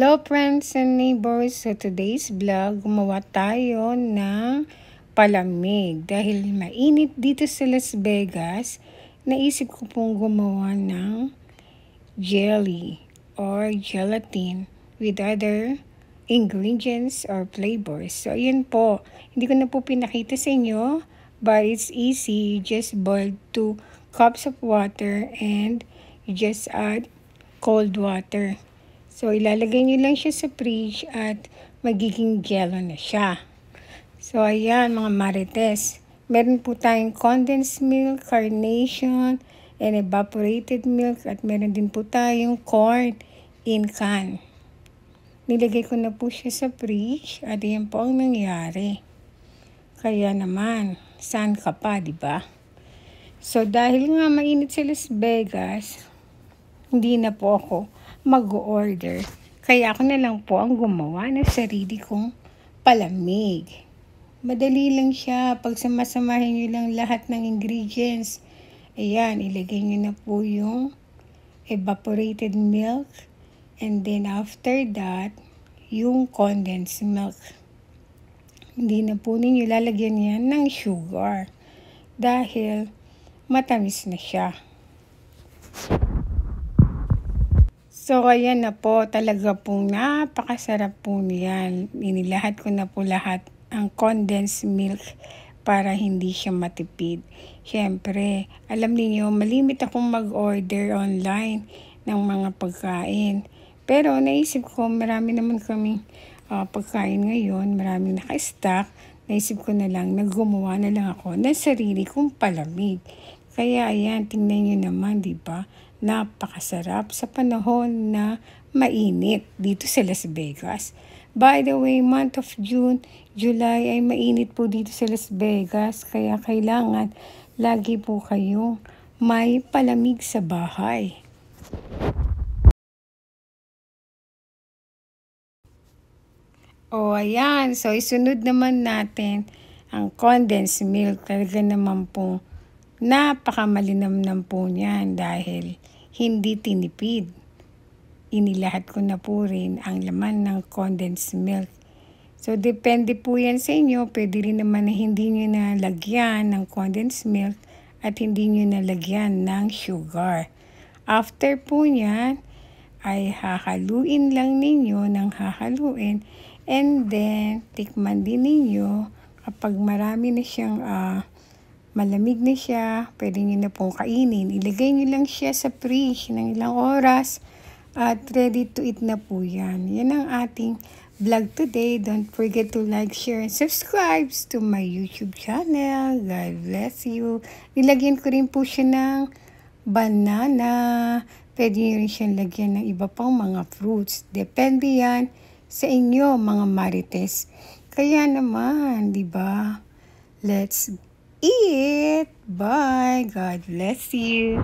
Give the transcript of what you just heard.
Hello friends and neighbors! Sa today's vlog, gumawa tayo ng palamig. Dahil mainit dito sa Las Vegas, naisip ko pong gumawa ng jelly or gelatin with other ingredients or flavors. So ayan po, hindi ko na po pinakita sa inyo, but it's easy. You just boil 2 cups of water and you just add cold water. So, ilalagay nyo lang siya sa fridge at magiging jello na siya. So, ayan mga marites. Meron po tayong condensed milk, carnation, and evaporated milk. At meron din po tayong corn in can. Nilagay ko na po siya sa fridge at yan po ang nangyari. Kaya naman, saan ka pa, di ba? So, dahil nga mainit sa Las Vegas, hindi na po ako mag-order. Kaya ako na lang po ang gumawa ng sarili kong palamig. Madali lang siya. Pag samasamahin nyo lang lahat ng ingredients. Ayan, ilagay nyo na po yung evaporated milk. And then after that, yung condensed milk. Hindi na po ninyo lalagyan yan ng sugar. Dahil matamis na siya. So, ayan na po. Talaga pong napakasarap po niyan. Inilahat ko na po lahat ang condensed milk para hindi siya matipid. Siyempre, alam niyo malimit akong mag-order online ng mga pagkain. Pero naisip ko, marami naman kaming pagkain ngayon. Maraming naka-stock. Naisip ko na lang, gumawa na lang ako ng sarili kong palamig. Kaya ayan, tingnan nyo naman, di ba? Napakasarap sa panahon na mainit dito sa Las Vegas. By the way, month of June, July ay mainit po dito sa Las Vegas. Kaya kailangan lagi po kayong may palamig sa bahay. O ayan, so isunod naman natin ang condensed milk. Talaga naman po napakamalinamnam po niyan dahil hindi tinipid. Inilahat ko na po rin ang laman ng condensed milk. So, depende po yan sa inyo. Pwede rin naman na hindi nyo nalagyan ng condensed milk at hindi nyo nalagyan ng sugar. After po niyan, ay hahaluin lang ninyo ng hahaluin. And then, tikman din ninyo kapag marami na siyang malamig na siya, pwede nyo na pong kainin. Ilagay nyo lang siya sa fridge ng ilang oras at ready to eat na po yan. Yan ang ating vlog today. Don't forget to like, share, and subscribe to my YouTube channel. God bless you. Nilagyan ko rin po siya ng banana. Pwede nyo rin siyang lagyan ng iba pang mga fruits. Depende yan sa inyo, mga marites. Kaya naman, di ba? Let's eat. Bye. God bless you.